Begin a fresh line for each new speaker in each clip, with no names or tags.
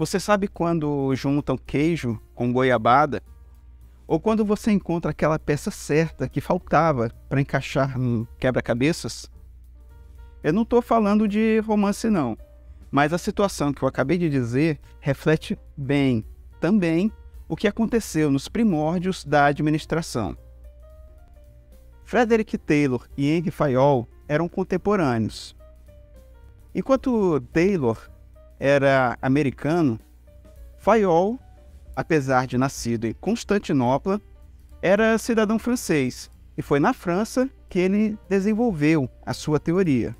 Você sabe quando juntam queijo com goiabada? Ou quando você encontra aquela peça certa que faltava para encaixar no quebra-cabeças? Eu não estou falando de romance não, mas a situação que eu acabei de dizer reflete bem também o que aconteceu nos primórdios da administração. Frederick Taylor e Henry Fayol eram contemporâneos. Enquanto Taylor era americano, Fayol, apesar de nascido em Constantinopla, era cidadão francês e foi na França que ele desenvolveu a sua teoria.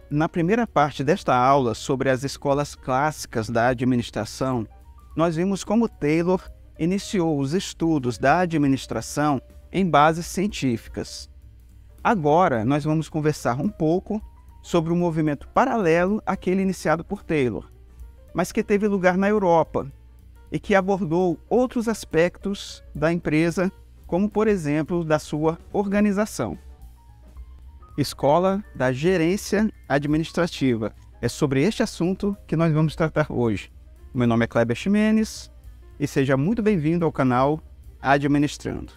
Na primeira parte desta aula sobre as escolas clássicas da administração, nós vimos como Taylor iniciou os estudos da administração em bases científicas. Agora nós vamos conversar um pouco sobre um movimento paralelo àquele iniciado por Taylor, mas que teve lugar na Europa e que abordou outros aspectos da empresa, como por exemplo da sua organização. Escola da Gerência Administrativa. É sobre este assunto que nós vamos tratar hoje. Meu nome é Kleber Ximenes e seja muito bem-vindo ao canal Administrando.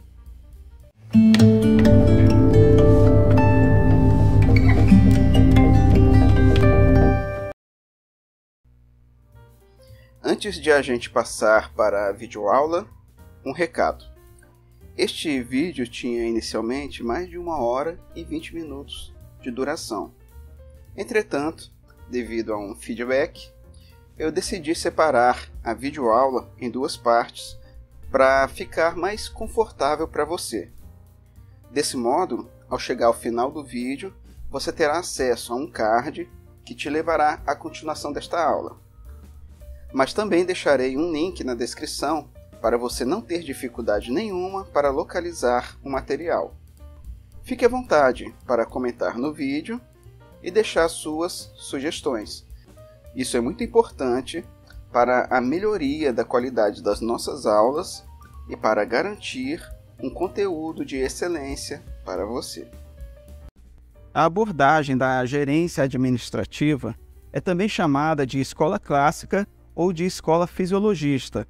Antes de a gente passar para a videoaula, um recado. Este vídeo tinha inicialmente mais de 1 hora e 20 minutos de duração. Entretanto, devido a um feedback, eu decidi separar a videoaula em 2 partes para ficar mais confortável para você. Desse modo, ao chegar ao final do vídeo, você terá acesso a um card que te levará à continuação desta aula. Mas também deixarei um link na descrição para você não ter dificuldade nenhuma para localizar o material. Fique à vontade para comentar no vídeo e deixar suas sugestões. Isso é muito importante para a melhoria da qualidade das nossas aulas e para garantir um conteúdo de excelência para você. A abordagem da gerência administrativa é também chamada de escola clássica ou de escola fisiologista.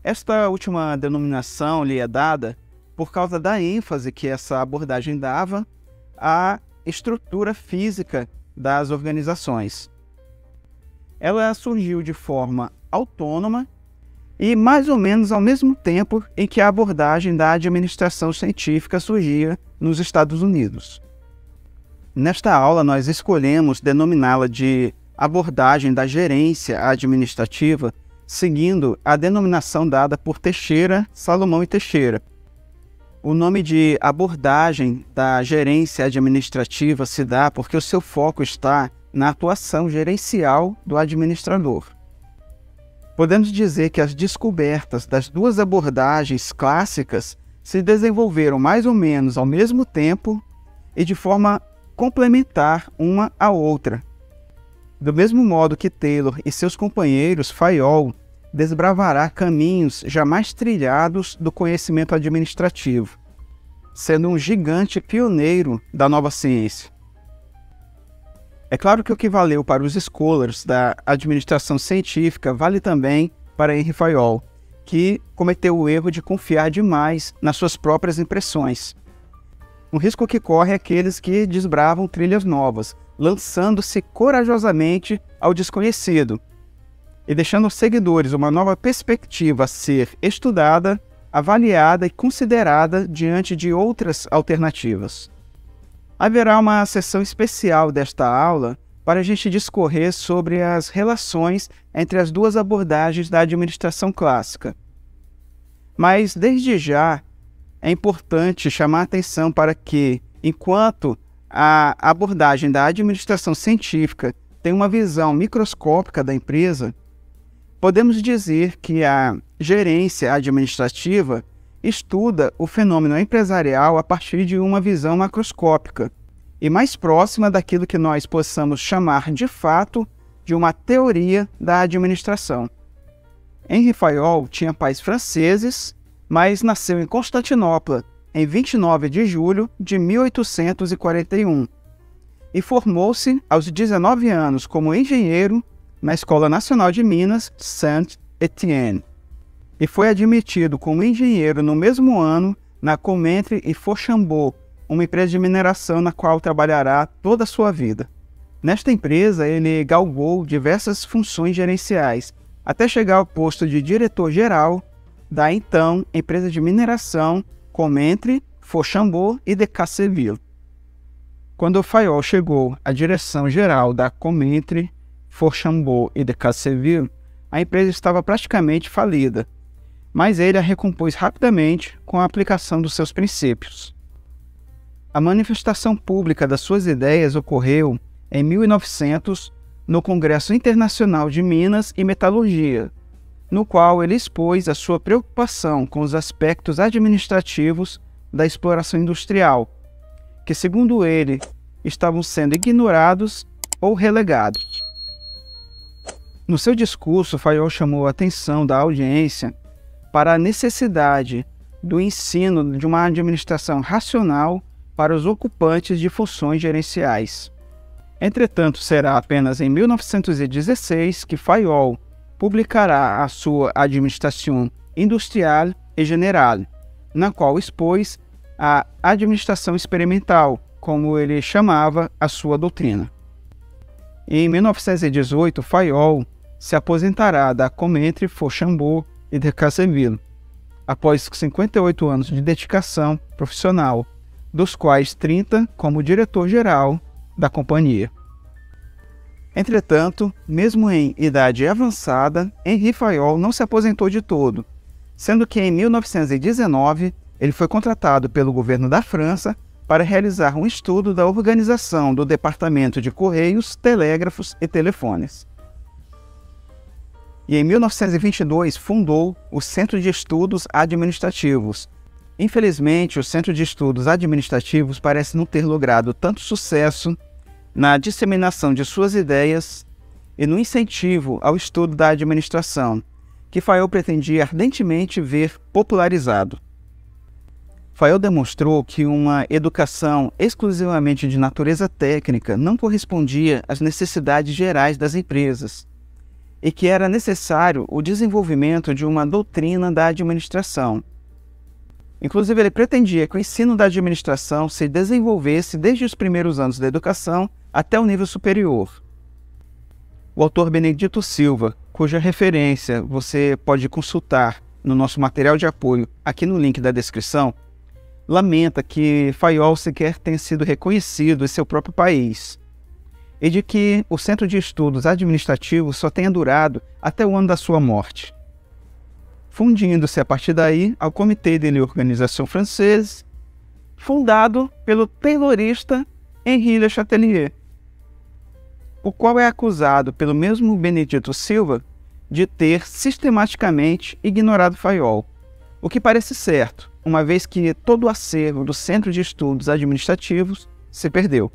Esta última denominação lhe é dada por causa da ênfase que essa abordagem dava à estrutura física das organizações. Ela surgiu de forma autônoma e mais ou menos ao mesmo tempo em que a abordagem da administração científica surgia nos Estados Unidos. Nesta aula nós escolhemos denominá-la de abordagem da gerência administrativa, seguindo a denominação dada por Teixeira, Salomão e Teixeira. O nome de abordagem da gerência administrativa se dá porque o seu foco está na atuação gerencial do administrador. Podemos dizer que as descobertas das 2 abordagens clássicas se desenvolveram mais ou menos ao mesmo tempo e de forma complementar uma à outra. Do mesmo modo que Taylor e seus companheiros, Fayol desbravará caminhos jamais trilhados do conhecimento administrativo, sendo um gigante pioneiro da nova ciência. É claro que o que valeu para os scholars da administração científica vale também para Henry Fayol, que cometeu o erro de confiar demais nas suas próprias impressões. Um risco que corre aqueles que desbravam trilhas novas, lançando-se corajosamente ao desconhecido e deixando aos seguidores uma nova perspectiva a ser estudada, avaliada e considerada diante de outras alternativas. Haverá uma sessão especial desta aula para a gente discorrer sobre as relações entre as 2 abordagens da administração clássica. Mas, desde já, é importante chamar a atenção para que, enquanto a abordagem da administração científica tem uma visão microscópica da empresa, podemos dizer que a gerência administrativa estuda o fenômeno empresarial a partir de uma visão macroscópica e mais próxima daquilo que nós possamos chamar de fato de uma teoria da administração. Henry Fayol tinha pais franceses, mas nasceu em Constantinopla em 29 de julho de 1841 e formou-se aos 19 anos como engenheiro
na Escola Nacional de Minas, Saint-Étienne, e foi admitido como engenheiro no mesmo ano na Comentre e Fauchambault, uma empresa de mineração na qual trabalhará toda a sua vida. Nesta empresa, ele galgou diversas funções gerenciais, até chegar ao posto de diretor-geral da então empresa de mineração Comentre, Fauchambault e Decazeville. Quando Fayol chegou à direção-geral da Comentre, Fauchambault e Decazeville, a empresa estava praticamente falida, mas ele a recompôs rapidamente com a aplicação dos seus princípios. A manifestação pública das suas ideias ocorreu em 1900 no Congresso Internacional de Minas e Metalurgia, no qual ele expôs a sua preocupação com os aspectos administrativos da exploração industrial, que, segundo ele, estavam sendo ignorados ou relegados. No seu discurso, Fayol chamou a atenção da audiência para a necessidade do ensino de uma administração racional para os ocupantes de funções gerenciais. Entretanto, será apenas em 1916 que Fayol publicará a sua Administration Industrielle et Générale, na qual expôs a administração experimental, como ele chamava a sua doutrina. Em 1918, Fayol se aposentará da Comentre, Fauchambault e Decazeville, após 58 anos de dedicação profissional, dos quais 30 como diretor-geral da companhia. Entretanto, mesmo em idade avançada, Henri Fayol não se aposentou de todo, sendo que em 1919 ele foi contratado pelo governo da França para realizar um estudo da organização do Departamento de Correios, Telégrafos e Telefones. E em 1922 fundou o Centro de Estudos Administrativos. Infelizmente, o Centro de Estudos Administrativos parece não ter logrado tanto sucesso na disseminação de suas ideias e no incentivo ao estudo da administração, que Fayol pretendia ardentemente ver popularizado. Fayol demonstrou que uma educação exclusivamente de natureza técnica não correspondia às necessidades gerais das empresas e que era necessário o desenvolvimento de uma doutrina da administração. Inclusive, ele pretendia que o ensino da administração se desenvolvesse desde os primeiros anos da educação até o nível superior. O autor Benedito Silva, cuja referência você pode consultar no nosso material de apoio aqui no link da descrição, lamenta que Fayol sequer tenha sido reconhecido em seu próprio país e de que o Centro de Estudos Administrativos só tenha durado até o ano da sua morte, fundindo-se a partir daí ao Comité de l'Organisation Française, fundado pelo taylorista Henri Le Chatelier, o qual é acusado pelo mesmo Benedito Silva de ter sistematicamente ignorado Fayol, o que parece certo, uma vez que todo o acervo do Centro de Estudos Administrativos se perdeu.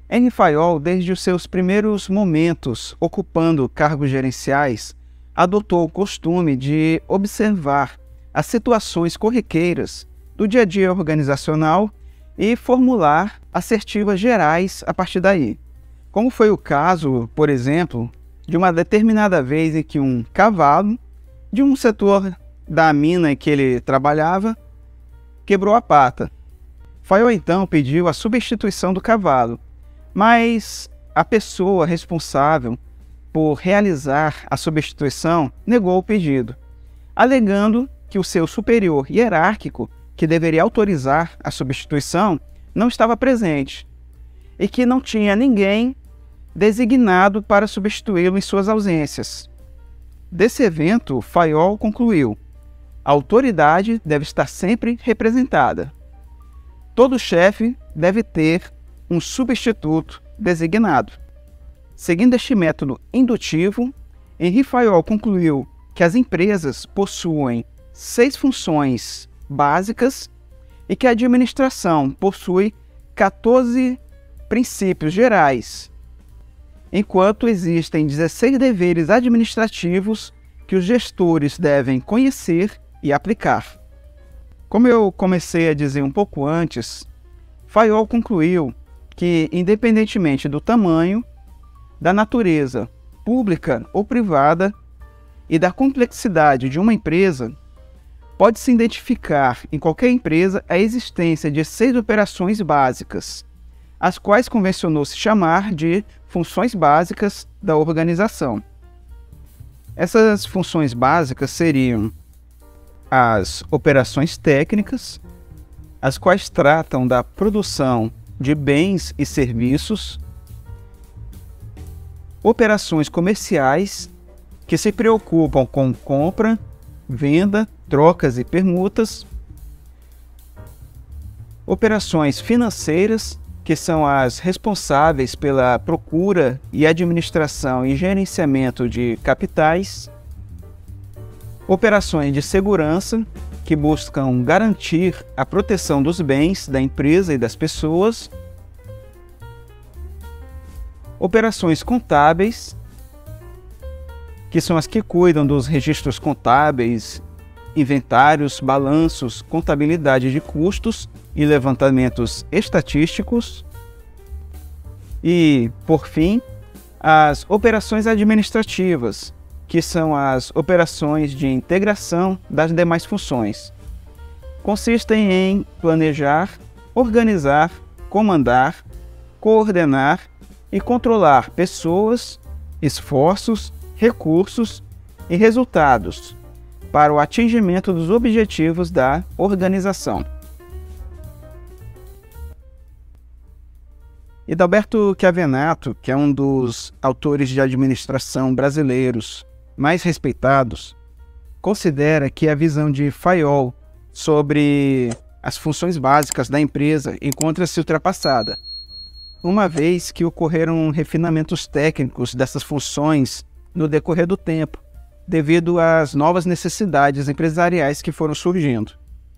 Henri Fayol, desde os seus primeiros momentos ocupando cargos gerenciais, adotou o costume de observar as situações corriqueiras do dia a dia organizacional e formular assertivas gerais a partir daí. Como foi o caso, por exemplo, de uma determinada vez em que um cavalo de um setor da mina em que ele trabalhava quebrou a pata. Fayol então pediu a substituição do cavalo, mas a pessoa responsável por realizar a substituição negou o pedido, alegando que o seu superior hierárquico, que deveria autorizar a substituição, não estava presente e que não tinha ninguém designado para substituí-lo em suas ausências. Desse evento, Fayol concluiu: a autoridade deve estar sempre representada. Todo chefe deve ter um substituto designado. Seguindo este método indutivo, Henri Fayol concluiu que as empresas possuem 6 funções básicas e que a administração possui 14 princípios gerais, enquanto existem 16 deveres administrativos que os gestores devem conhecer e aplicar. Como eu comecei a dizer um pouco antes, Fayol concluiu que, independentemente do tamanho, da natureza pública ou privada e da complexidade de uma empresa, pode-se identificar em qualquer empresa a existência de 6 operações básicas, as quais convencionou-se chamar de funções básicas da organização. Essas funções básicas seriam as operações técnicas, as quais tratam da produção de bens e serviços, operações comerciais, que se preocupam com compra, venda, trocas e permutas, operações financeiras, que são as responsáveis pela procura e administração e gerenciamento de capitais, operações de segurança, que buscam garantir a proteção dos bens da empresa e das pessoas, operações contábeis, que são as que cuidam dos registros contábeis, inventários, balanços, contabilidade de custos e levantamentos estatísticos. E, por fim, as operações administrativas, que são as operações de integração das demais funções. Consistem em planejar, organizar, comandar, coordenar e controlar pessoas, esforços, recursos e resultados para o atingimento dos objetivos da organização. Adalberto Chiavenato, que é um dos autores de administração brasileiros mais respeitados, considera que a visão de Fayol sobre as funções básicas da empresa encontra-se ultrapassada, uma vez que ocorreram refinamentos técnicos dessas funções no decorrer do tempo, devido às novas necessidades empresariais que foram surgindo.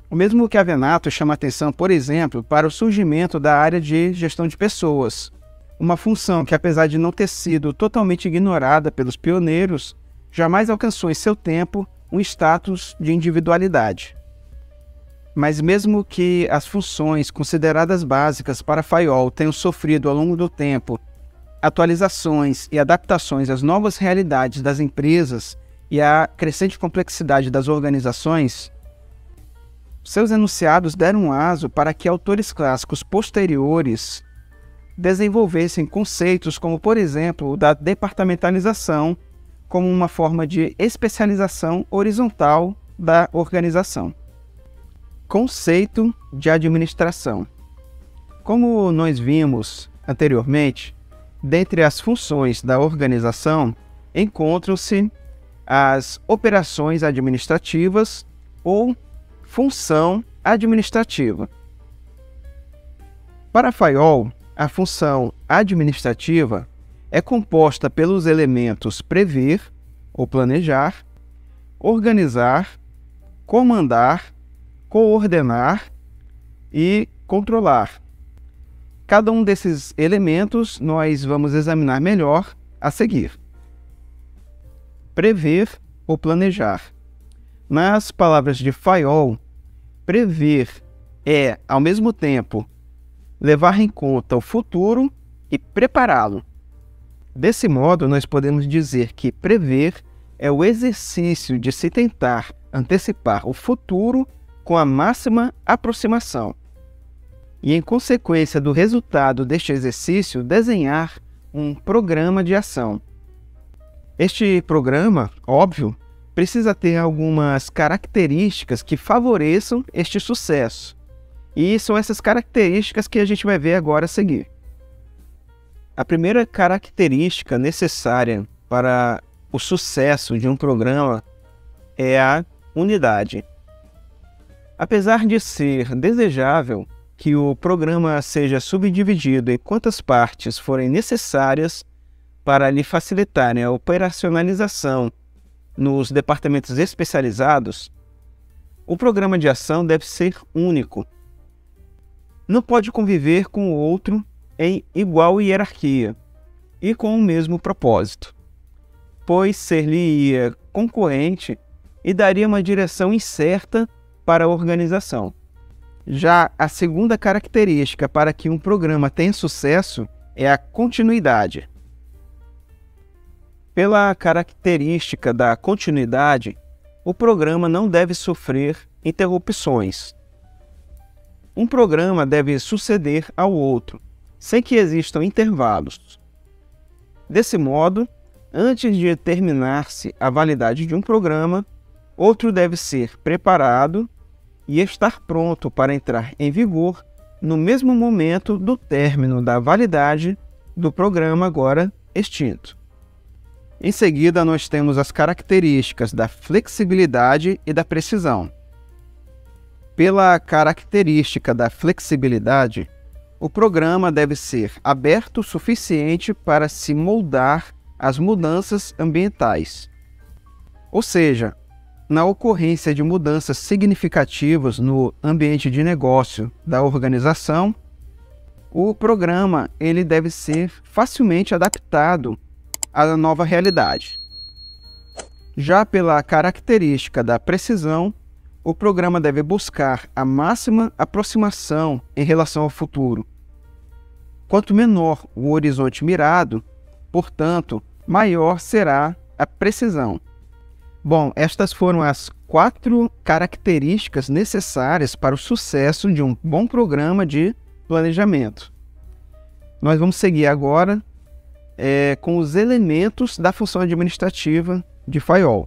O mesmo Chiavenato chama atenção, por exemplo, para o surgimento da área de gestão de pessoas, uma função que, apesar de não ter sido totalmente ignorada pelos pioneiros, jamais alcançou em seu tempo um status de individualidade. Mas mesmo que as funções consideradas básicas para Fayol tenham sofrido ao longo do tempo atualizações e adaptações às novas realidades das empresas e à crescente complexidade das organizações, seus enunciados deram aso para que autores clássicos posteriores desenvolvessem conceitos como, por exemplo, o da departamentalização, como uma forma de especialização horizontal da organização. Conceito de administração. Como nós vimos anteriormente, dentre as funções da organização encontram-se as operações administrativas ou função administrativa. Para Fayol, a função administrativa é composta pelos elementos prever ou planejar, organizar, comandar, coordenar e controlar. Cada um desses elementos nós vamos examinar melhor a seguir. Prever ou planejar. Nas palavras de Fayol, prever é, ao mesmo tempo, levar em conta o futuro e prepará-lo. Desse modo, nós podemos dizer que prever é o exercício de se tentar antecipar o futuro com a máxima aproximação. E, em consequência do resultado deste exercício, desenhar um programa de ação. Este programa, óbvio, precisa ter algumas características que favoreçam este sucesso. E são essas características que a gente vai ver agora a seguir. A primeira característica necessária para o sucesso de um programa é a unidade. Apesar de ser desejável que o programa seja subdividido em quantas partes forem necessárias para lhe facilitarem a operacionalização nos departamentos especializados, o programa de ação deve ser único. Não pode conviver com o outro em igual hierarquia e com o mesmo propósito, pois ser-lhe-ia concorrente e daria uma direção incerta para a organização. Já a segunda característica para que um programa tenha sucesso é a continuidade. Pela característica da continuidade, o programa não deve sofrer interrupções. Um programa deve suceder ao outro, sem que existam intervalos. Desse modo, antes de terminar-se a validade de um programa, outro deve ser preparado e estar pronto para entrar em vigor no mesmo momento do término da validade do programa agora extinto. Em seguida, nós temos as características da flexibilidade e da precisão. Pela característica da flexibilidade, o programa deve ser aberto o suficiente para se moldar às mudanças ambientais. Ou seja, na ocorrência de mudanças significativas no ambiente de negócio da organização, o programa ele deve ser facilmente adaptado à nova realidade. Já pela característica da precisão, o programa deve buscar a máxima aproximação em relação ao futuro. Quanto menor o horizonte mirado, portanto, maior será a precisão. Bom, estas foram as 4 características necessárias para o sucesso de um bom programa de planejamento. Nós vamos seguir agora com os elementos da função administrativa de FAIOL.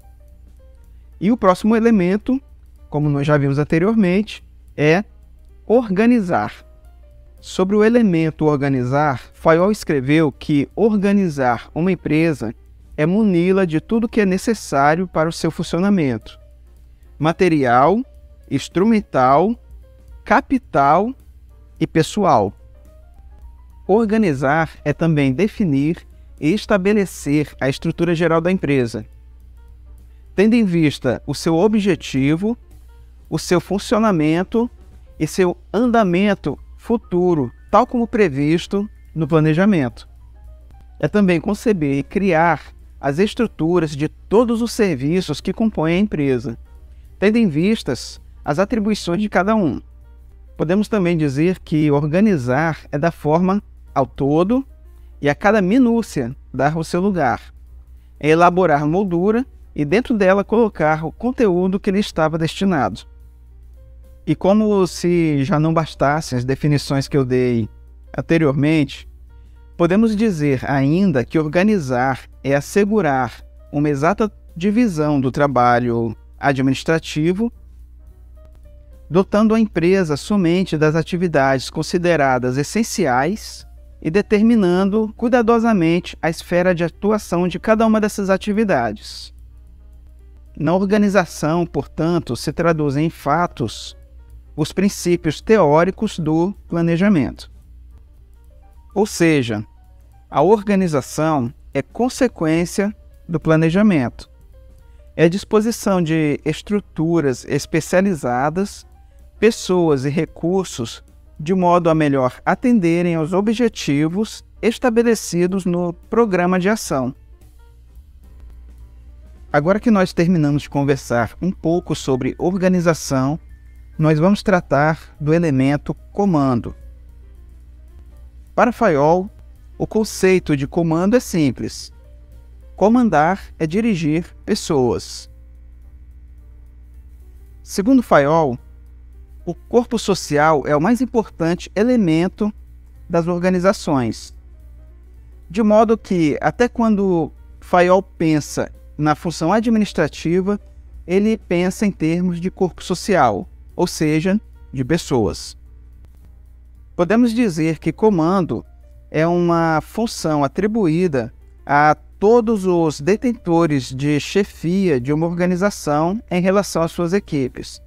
E o próximo elemento, como nós já vimos anteriormente, é organizar. Sobre o elemento organizar, FAIOL escreveu que organizar uma empresa é muni-la de tudo que é necessário para o seu funcionamento: material, instrumental, capital e pessoal. Organizar é também definir e estabelecer a estrutura geral da empresa, tendo em vista o seu objetivo, o seu funcionamento e seu andamento futuro, tal como previsto no planejamento. É também conceber e criar as estruturas de todos os serviços que compõem a empresa, tendo em vistas as atribuições de cada um. Podemos também dizer que organizar é dar forma ao todo e a cada minúcia dar o seu lugar. É elaborar moldura e dentro dela colocar o conteúdo que lhe estava destinado. E como se já não bastassem as definições que eu dei anteriormente, podemos dizer ainda que organizar é assegurar uma exata divisão do trabalho administrativo, dotando a empresa somente das atividades consideradas essenciais e determinando cuidadosamente a esfera de atuação de cada uma dessas atividades. Na organização, portanto, se traduzem em fatos os princípios teóricos do planejamento. Ou seja, a organização é consequência do planejamento. É a disposição de estruturas especializadas, pessoas e recursos de modo a melhor atenderem aos objetivos estabelecidos no programa de ação. Agora que nós terminamos de conversar um pouco sobre organização, nós vamos tratar do elemento comando. Para FAIOL, o conceito de comando é simples. Comandar é dirigir pessoas. Segundo FAIOL, o corpo social é o mais importante elemento das organizações. De modo que, até quando FAIOL pensa na função administrativa, ele pensa em termos de corpo social, ou seja, de pessoas. Podemos dizer que comando é uma função atribuída a todos os detentores de chefia de uma organização em relação às suas equipes,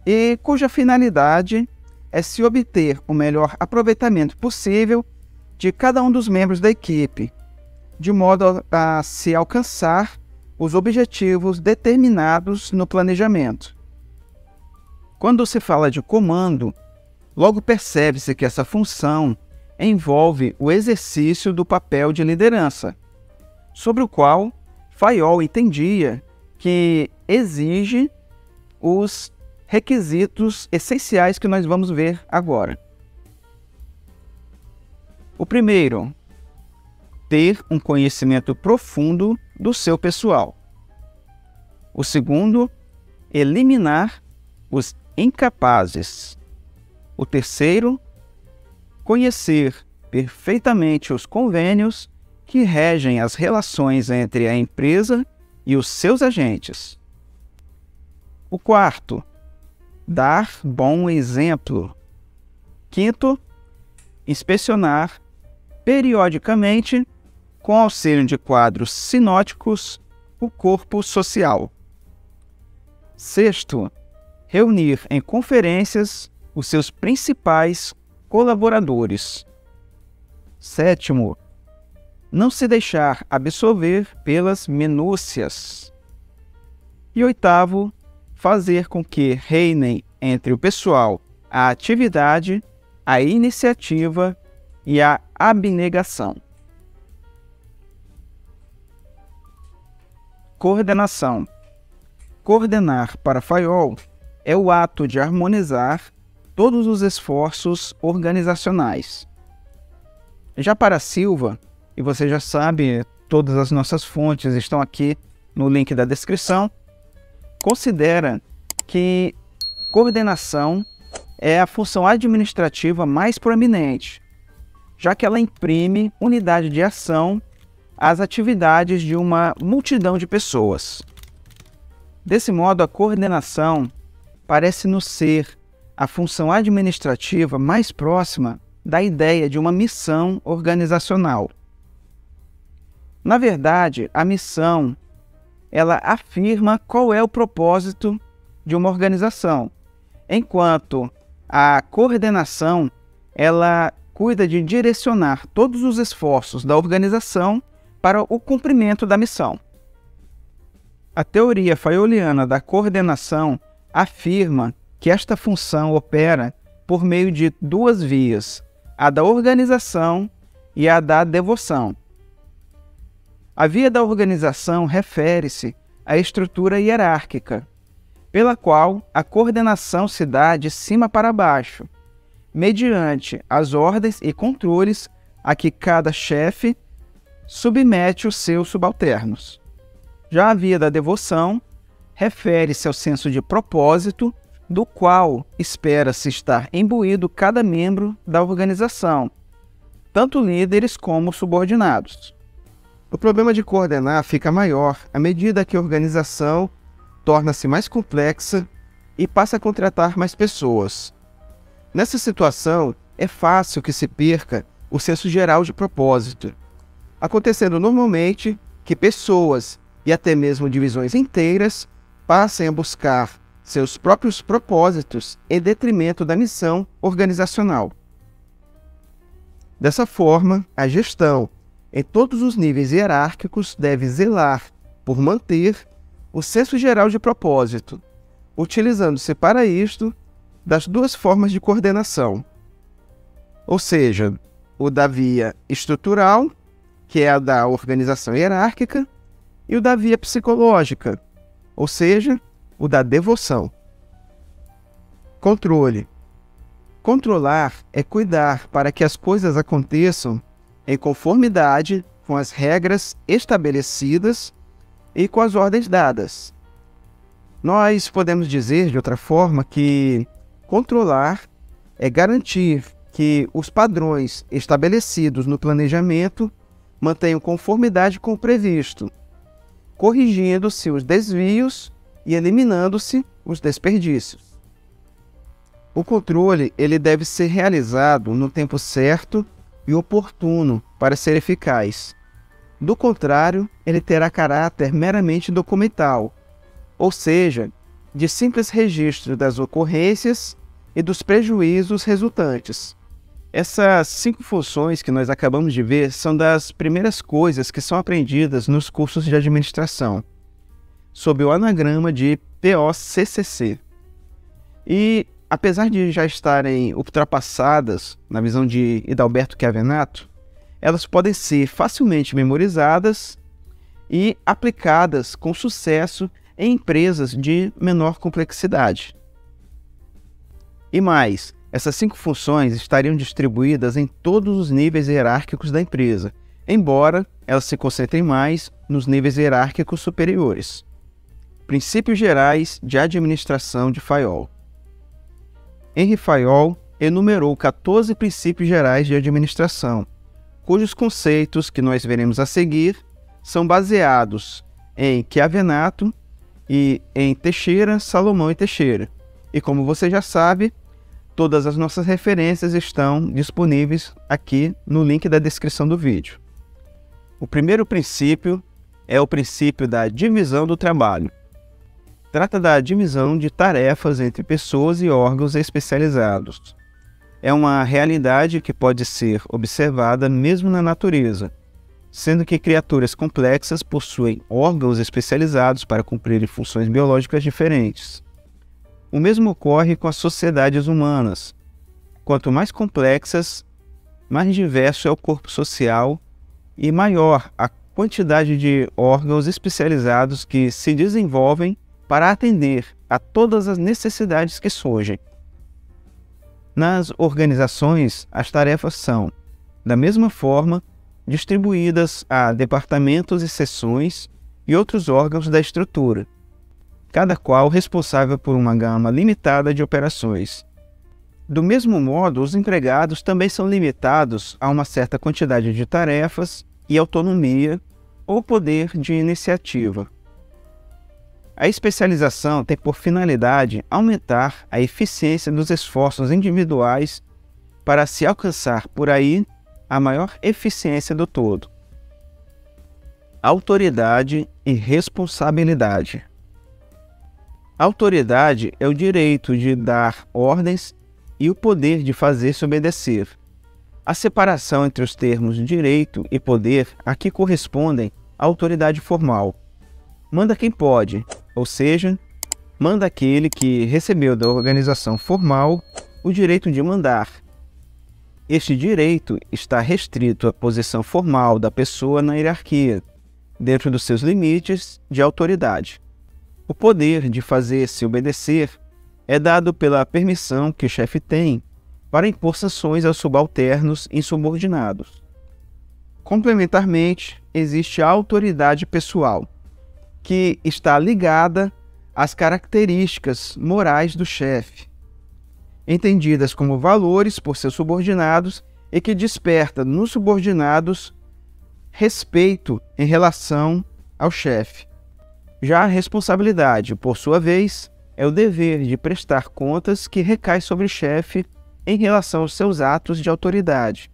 e cuja finalidade é se obter o melhor aproveitamento possível de cada um dos membros da equipe, de modo a se alcançar os objetivos determinados no planejamento. Quando se fala de comando, logo percebe-se que essa função envolve o exercício do papel de liderança, sobre o qual FAIOL entendia que exige os requisitos essenciais que nós vamos ver agora. O primeiro, ter um conhecimento profundo do seu pessoal. O segundo, eliminar os incapazes. O terceiro, conhecer perfeitamente os convênios que regem as relações entre a empresa e os seus agentes. O quarto, dar bom exemplo. Quinto, inspecionar periodicamente, com auxílio de quadros sinóticos, o corpo social. Sexto, reunir em conferências os seus principais colaboradores. Sétimo, não se deixar absorver pelas minúcias. E oitavo, fazer com que reinem entre o pessoal a atividade, a iniciativa e a abnegação. Coordenação. Coordenar para Fayol é o ato de harmonizar todos os esforços organizacionais. Já para Silva, e você já sabe, todas as nossas fontes estão aqui no link da descrição, considera que coordenação é a função administrativa mais proeminente, já que ela imprime unidade de ação às atividades de uma multidão de pessoas. Desse modo, a coordenação parece-nos ser a função administrativa mais próxima da ideia de uma missão organizacional. Na verdade, a missão, ela afirma qual é o propósito de uma organização, enquanto a coordenação, ela cuida de direcionar todos os esforços da organização para o cumprimento da missão. A teoria fayoliana da coordenação afirma que esta função opera por meio de duas vias, a da organização e a da devoção. A via da organização refere-se à estrutura hierárquica, pela qual a coordenação se dá de cima para baixo, mediante as ordens e controles a que cada chefe submete os seus subalternos. Já a via da devoção refere-se ao senso de propósito, do qual espera-se estar imbuído cada membro da organização, tanto líderes como subordinados. O problema de coordenar fica maior à medida que a organização torna-se mais complexa e passa a contratar mais pessoas. Nessa situação, é fácil que se perca o senso geral de propósito, acontecendo normalmente que pessoas e até mesmo divisões inteiras passem a buscar seus próprios propósitos em detrimento da missão organizacional. Dessa forma, a gestão, em todos os níveis hierárquicos, deve zelar por manter o senso geral de propósito, utilizando-se para isto das duas formas de coordenação, ou seja, o da via estrutural, que é a da organização hierárquica, e o da via psicológica, ou seja, o da devoção. Controle. Controlar é cuidar para que as coisas aconteçam em conformidade com as regras estabelecidas e com as ordens dadas. Nós podemos dizer de outra forma que controlar é garantir que os padrões estabelecidos no planejamento mantenham conformidade com o previsto, corrigindo-se os desvios e eliminando-se os desperdícios. O controle ele deve ser realizado no tempo certo e oportuno para ser eficaz. Do contrário, ele terá caráter meramente documental, ou seja, de simples registro das ocorrências e dos prejuízos resultantes. Essas 5 funções que nós acabamos de ver são das primeiras coisas que são aprendidas nos cursos de administração, sob o anagrama de POCCC. E, apesar de já estarem ultrapassadas na visão de Hidalberto Chiavenato, elas podem ser facilmente memorizadas e aplicadas com sucesso em empresas de menor complexidade. E mais, essas 5 funções estariam distribuídas em todos os níveis hierárquicos da empresa, embora elas se concentrem mais nos níveis hierárquicos superiores. Princípios gerais de administração de Fayol. Henri Fayol enumerou 14 princípios gerais de administração, cujos conceitos que nós veremos a seguir são baseados em Chiavenato e em Teixeira, Salomão e Teixeira. E como você já sabe, todas as nossas referências estão disponíveis aqui no link da descrição do vídeo. O primeiro princípio é o princípio da divisão do trabalho. Trata da divisão de tarefas entre pessoas e órgãos especializados. É uma realidade que pode ser observada mesmo na natureza, sendo que criaturas complexas possuem órgãos especializados para cumprir funções biológicas diferentes. O mesmo ocorre com as sociedades humanas. Quanto mais complexas, mais diverso é o corpo social e maior a quantidade de órgãos especializados que se desenvolvem para atender a todas as necessidades que surgem. Nas organizações, as tarefas são, da mesma forma, distribuídas a departamentos e seções e outros órgãos da estrutura, cada qual responsável por uma gama limitada de operações. Do mesmo modo, os empregados também são limitados a uma certa quantidade de tarefas e autonomia ou poder de iniciativa. A especialização tem por finalidade aumentar a eficiência dos esforços individuais para se alcançar por aí a maior eficiência do todo. Autoridade e responsabilidade. Autoridade é o direito de dar ordens e o poder de fazer-se obedecer. A separação entre os termos direito e poder aqui correspondem à autoridade formal. Manda quem pode, ou seja, manda aquele que recebeu da organização formal o direito de mandar. Este direito está restrito à posição formal da pessoa na hierarquia, dentro dos seus limites de autoridade. O poder de fazer-se obedecer é dado pela permissão que o chefe tem para impor sanções aos subalternos insubordinados. Complementarmente, existe a autoridade pessoal, que está ligada às características morais do chefe, entendidas como valores por seus subordinados e que desperta nos subordinados respeito em relação ao chefe. Já a responsabilidade, por sua vez, é o dever de prestar contas que recai sobre o chefe em relação aos seus atos de autoridade.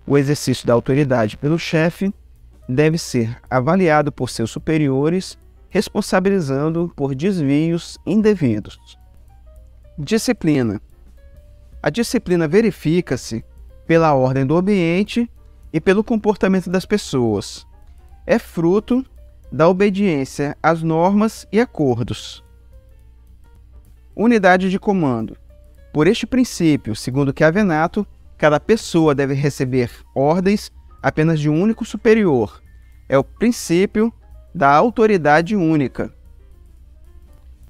O exercício da autoridade pelo chefe deve ser avaliado por seus superiores, responsabilizando por desvios indevidos. Disciplina. A disciplina verifica-se pela ordem do ambiente e pelo comportamento das pessoas. É fruto da obediência às normas e acordos. Unidade de comando. Por este princípio, segundo Chiavenato, cada pessoa deve receber ordens apenas de um único superior. É o princípio da autoridade única.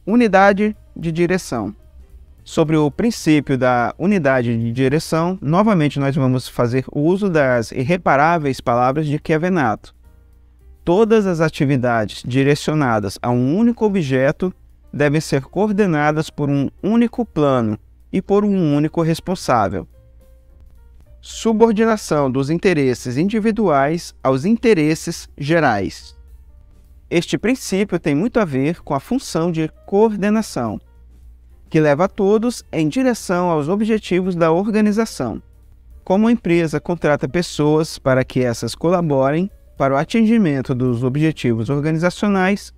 Unidade de direção. Sobre o princípio da unidade de direção, novamente nós vamos fazer uso das irreparáveis palavras de Chiavenato. Todas as atividades direcionadas a um único objeto devem ser coordenadas por um único plano e por um único responsável. Subordinação dos interesses individuais aos interesses gerais. Este princípio tem muito a ver com a função de coordenação, que leva a todos em direção aos objetivos da organização. Como a empresa contrata pessoas para que essas colaborem para o atingimento dos objetivos organizacionais,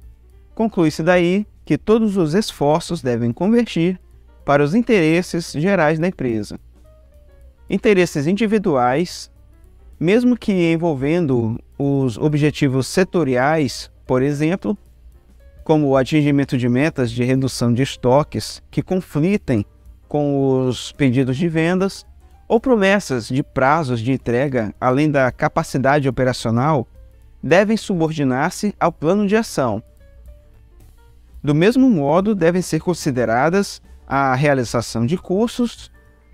conclui-se daí que todos os esforços devem convergir para os interesses gerais da empresa. Interesses individuais, mesmo que envolvendo os objetivos setoriais, por exemplo, como o atingimento de metas de redução de estoques que conflitem com os pedidos de vendas, ou promessas de prazos de entrega além da capacidade operacional, devem subordinar-se ao plano de ação. Do mesmo modo, devem ser consideradas a realização de cursos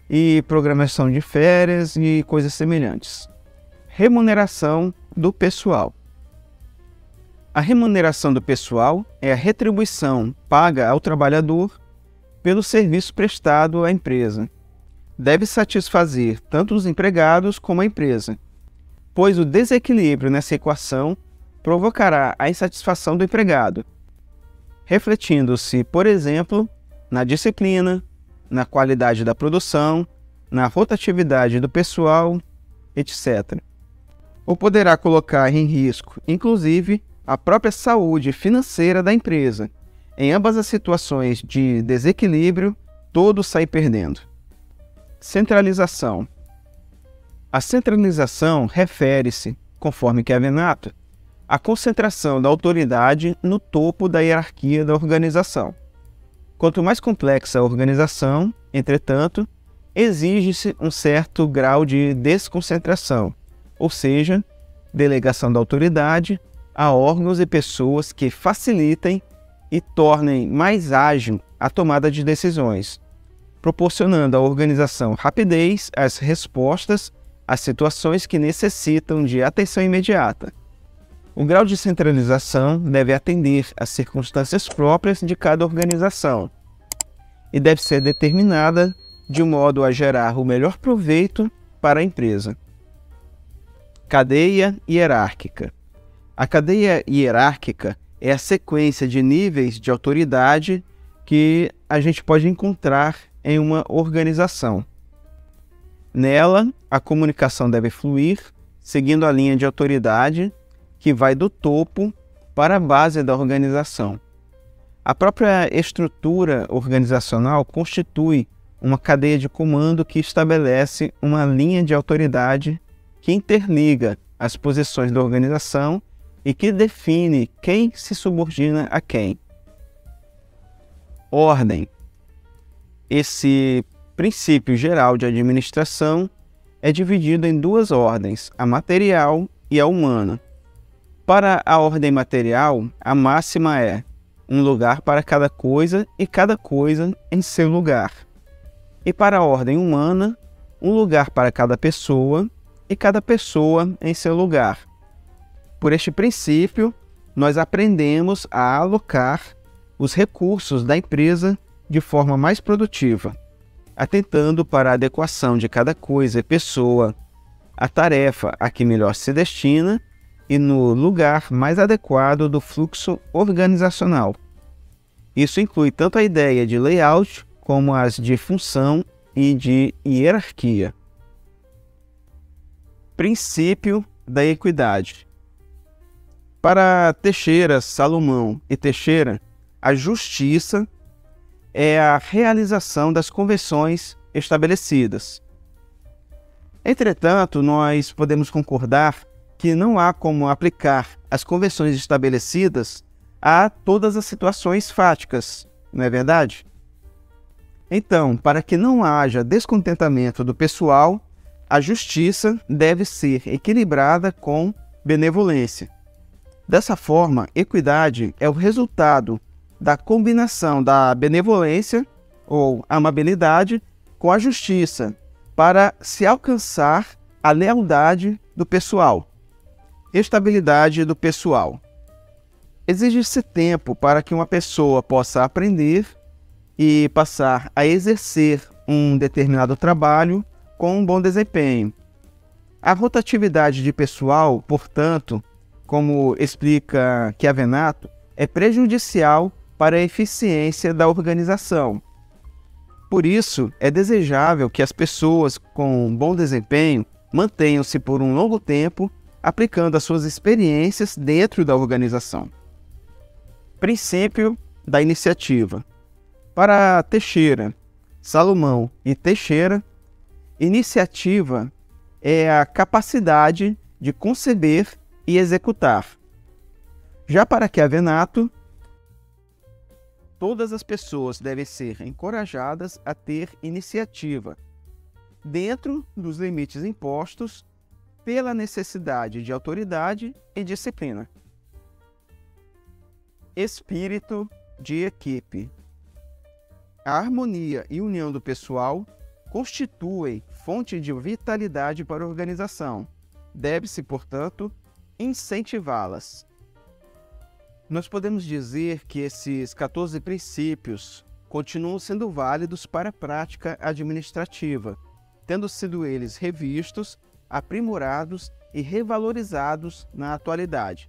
e programação de férias e coisas semelhantes. Remuneração do pessoal. A remuneração do pessoal é a retribuição paga ao trabalhador pelo serviço prestado à empresa. Deve satisfazer tanto os empregados como a empresa, pois o desequilíbrio nessa equação provocará a insatisfação do empregado, refletindo-se, por exemplo, na disciplina, na qualidade da produção, na rotatividade do pessoal, etc. Ou poderá colocar em risco, inclusive, a própria saúde financeira da empresa. Em ambas as situações de desequilíbrio, todos saem perdendo. Centralização. A centralização refere-se, conforme Chiavenato, à concentração da autoridade no topo da hierarquia da organização. Quanto mais complexa a organização, entretanto, exige-se um certo grau de desconcentração, ou seja, delegação da autoridade a órgãos e pessoas que facilitem e tornem mais ágil a tomada de decisões, proporcionando à organização rapidez às respostas às situações que necessitam de atenção imediata. O grau de centralização deve atender às circunstâncias próprias de cada organização e deve ser determinada de modo a gerar o melhor proveito para a empresa. Cadeia hierárquica. A cadeia hierárquica é a sequência de níveis de autoridade que a gente pode encontrar em uma organização. Nela, a comunicação deve fluir seguindo a linha de autoridade que vai do topo para a base da organização. A própria estrutura organizacional constitui uma cadeia de comando que estabelece uma linha de autoridade que interliga as posições da organização e que define quem se subordina a quem. Ordem. Esse princípio geral de administração é dividido em duas ordens, a material e a humana. Para a ordem material, a máxima é um lugar para cada coisa e cada coisa em seu lugar. E para a ordem humana, um lugar para cada pessoa e cada pessoa em seu lugar. Por este princípio, nós aprendemos a alocar os recursos da empresa de forma mais produtiva, atentando para a adequação de cada coisa e pessoa à tarefa a que melhor se destina e no lugar mais adequado do fluxo organizacional. Isso inclui tanto a ideia de layout como as de função e de hierarquia. Princípio da equidade. Para Teixeira, Salomão e Teixeira, a justiça é a realização das convenções estabelecidas. Entretanto, nós podemos concordar que não há como aplicar as convenções estabelecidas a todas as situações fáticas, não é verdade? Então, para que não haja descontentamento do pessoal, a justiça deve ser equilibrada com benevolência. Dessa forma, equidade é o resultado da combinação da benevolência ou amabilidade com a justiça para se alcançar a lealdade do pessoal. Estabilidade do pessoal. Exige-se tempo para que uma pessoa possa aprender e passar a exercer um determinado trabalho com um bom desempenho. A rotatividade de pessoal, portanto, como explica Chiavenato, é prejudicial para a eficiência da organização. Por isso, é desejável que as pessoas com bom desempenho mantenham-se por um longo tempo aplicando as suas experiências dentro da organização. Princípio da iniciativa. Para Teixeira, Salomão e Teixeira, iniciativa é a capacidade de conceber e executar. Já para Chiavenato, todas as pessoas devem ser encorajadas a ter iniciativa, dentro dos limites impostos pela necessidade de autoridade e disciplina. Espírito de equipe. A harmonia e união do pessoal constituem fonte de vitalidade para a organização. Deve-se, portanto, incentivá-las. Nós podemos dizer que esses 14 princípios continuam sendo válidos para a prática administrativa, tendo sido eles revistos, aprimorados e revalorizados na atualidade.